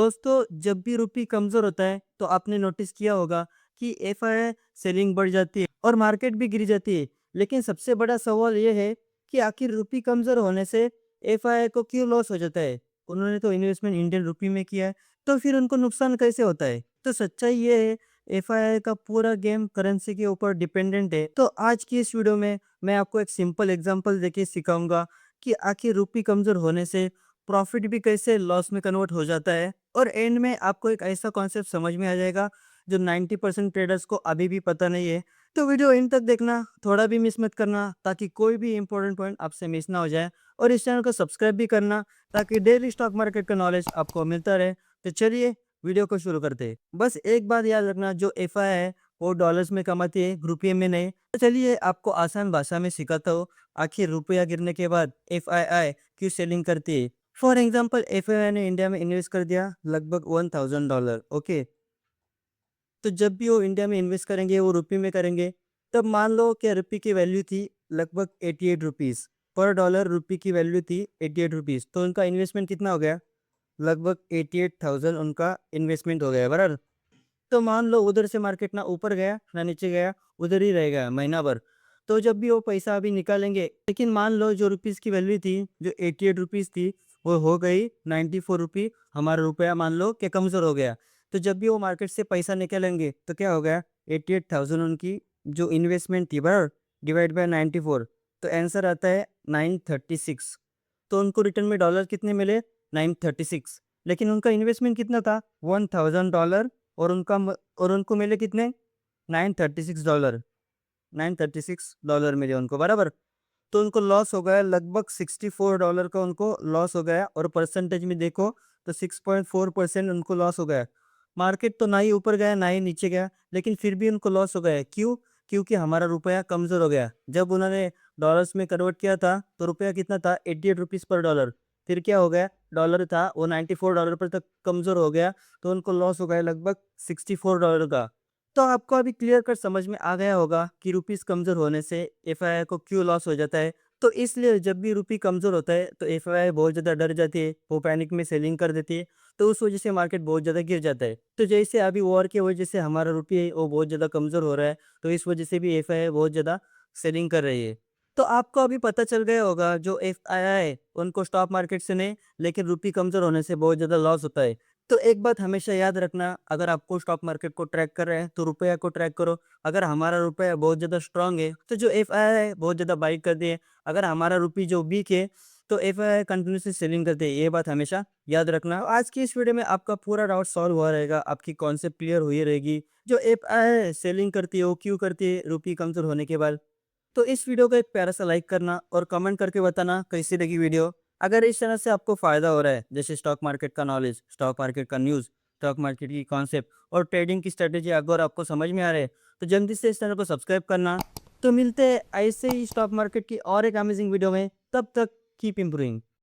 दोस्तों, जब भी रुपी कमज़ोर होता है तो आपने नोटिस किया होगा कि एफआईआई सेलिंग बढ़ जाती है और मार्केट भी गिर जाती है। लेकिन सबसे बड़ा सवाल ये है कि आखिर रुपी कमज़ोर होने से एफआईआई को क्यों लॉस हो जाता है? उन्होंने तो इन्वेस्टमेंट इंडियन रुपी में किया है, तो फिर उनको नुकसान कैसे होता है? तो सच्चाई ये है, एफआईआई का पूरा गेम करेंसी के ऊपर डिपेंडेंट है। तो आज की इस वीडियो में मैं आपको एक सिंपल एग्जांपल देके सिखाऊंगा कि आखिर रुपी कमज़ोर होने से प्रॉफिट भी कैसे लॉस में कन्वर्ट हो जाता है, और एंड में आपको एक ऐसा कॉन्सेप्ट समझ में आ जाएगा जो 90% ट्रेडर्स को अभी भी पता नहीं है। तो वीडियो एंड तक देखना, थोड़ा भी मिस मत करना ताकि कोई भी इंपॉर्टेंट पॉइंट आपसे मिस ना हो जाए। और इस चैनल को सब्सक्राइब भी करना ताकि डेली स्टॉक मार्केट का नॉलेज आपको मिलता रहे। तो चलिए वीडियो को शुरू करते हैं। बस एक बात याद रखना, जो एफ है वो डॉलर्स में कमाती है, रुपये में नहीं। तो चलिए आपको आसान भाषा में सिखाता हूँ, आखिर रुपया गिरने के बाद एफ क्यों सेलिंग करती है। फॉर एग्जाम्पल, एफआईआई ने इंडिया में इन्वेस्ट कर दिया लगभग $1000। ओके, तो जब भी वो इंडिया में इन्वेस्ट करेंगे वो रुपये में करेंगे। तब मान लो कि रुपये की वैल्यू थी लगभग 88 रुपीज़ पर डॉलर। रुपये की वैल्यू थी 88 रुपीज़, तो उनका इन्वेस्टमेंट कितना हो गया? लगभग 88,000 उनका इन्वेस्टमेंट हो गया, बराबर। तो मान लो उधर से मार्केट ना ऊपर गया ना नीचे गया, उधर ही रह गया महीना भर। तो जब भी वो पैसा अभी निकालेंगे, लेकिन मान लो जो रुपीज़ की वैल्यू थी, जो 88 रुपीज़ थी, वो हो गई 94 रुपी। हमारा रुपया मान लो कि कमज़ोर हो गया। तो जब भी वो मार्केट से पैसा निकालेंगे तो क्या हो गया? 88,000 उनकी जो इन्वेस्टमेंट थी, बराबर, डिवाइड बाय 94, तो आंसर आता है 936। तो उनको रिटर्न में डॉलर कितने मिले? 936। लेकिन उनका इन्वेस्टमेंट कितना था? $1000। और और उनको मिले कितने? $936। $936 मिले उनको, बराबर। तो उनको लॉस हो गया लगभग $64 का, उनको लॉस हो गया। और परसेंटेज में देखो तो 6.4% उनको लॉस हो गया। मार्केट तो ना ही ऊपर गया ना ही नीचे गया, लेकिन फिर भी उनको लॉस हो गया। क्यों? क्योंकि हमारा रुपया कमज़ोर हो गया। जब उन्होंने डॉलर्स में कन्वर्ट किया था तो रुपया कितना था? 88 रुपीज़ पर डॉलर। फिर क्या हो गया? डॉलर था वो $94 पर तक कमज़ोर हो गया, तो उनको लॉस हो गया लगभग $64 का। तो आपको अभी क्लियर कट समझ में आ गया होगा कि रुपीस कमज़ोर होने से एफआईआई को क्यों लॉस हो जाता है। तो इसलिए जब भी रुपी कमज़ोर होता है तो एफआईआई बहुत ज़्यादा डर जाती है, वो पैनिक में सेलिंग कर देती है। तो उस वजह से मार्केट बहुत ज़्यादा गिर जाता है। तो जैसे अभी वॉर की वजह से हमारा रुपये है वो बहुत ज़्यादा कमज़ोर हो रहा है, तो इस वजह से भी एफआईआई बहुत ज़्यादा सेलिंग कर रही है। तो आपको अभी पता चल गया होगा, जो एफआईआई है उनको स्टॉक मार्केट से नहीं, लेकिन रुपी कमज़ोर होने से बहुत ज़्यादा लॉस होता है। तो एक बात हमेशा याद रखना, अगर आपको स्टॉक मार्केट को ट्रैक कर रहे हैं तो रुपया को ट्रैक करो। अगर हमारा रुपया बहुत ज़्यादा स्ट्रांग है तो जो एफआईआई है बहुत ज़्यादा बाई कर दिए। अगर हमारा रुपये जो वीक है तो एफआईआई कंटिन्यूसली सेलिंग करते हैं। ये बात हमेशा याद रखना। आज की इस वीडियो में आपका पूरा डाउट सॉल्व हुआ रहेगा, आपकी कॉन्सेप्ट क्लियर हुई रहेगी। जो एफआईआई सेलिंग करती है वो क्यों करती है रुपये कमज़ोर होने के बाद। तो इस वीडियो को एक प्यारा सा लाइक करना और कमेंट करके बताना कैसी लगी वीडियो। अगर इस तरह से आपको फ़ायदा हो रहा है, जैसे स्टॉक मार्केट का नॉलेज, स्टॉक मार्केट का न्यूज़, स्टॉक मार्केट की कॉन्सेप्ट और ट्रेडिंग की स्ट्रेटेजी अगर आपको समझ में आ रहे हैं, तो जल्दी से इस चैनल को सब्सक्राइब करना। तो मिलते हैं ऐसे ही स्टॉक मार्केट की और एक अमेजिंग वीडियो में। तब तक कीप इम्प्रूविंग।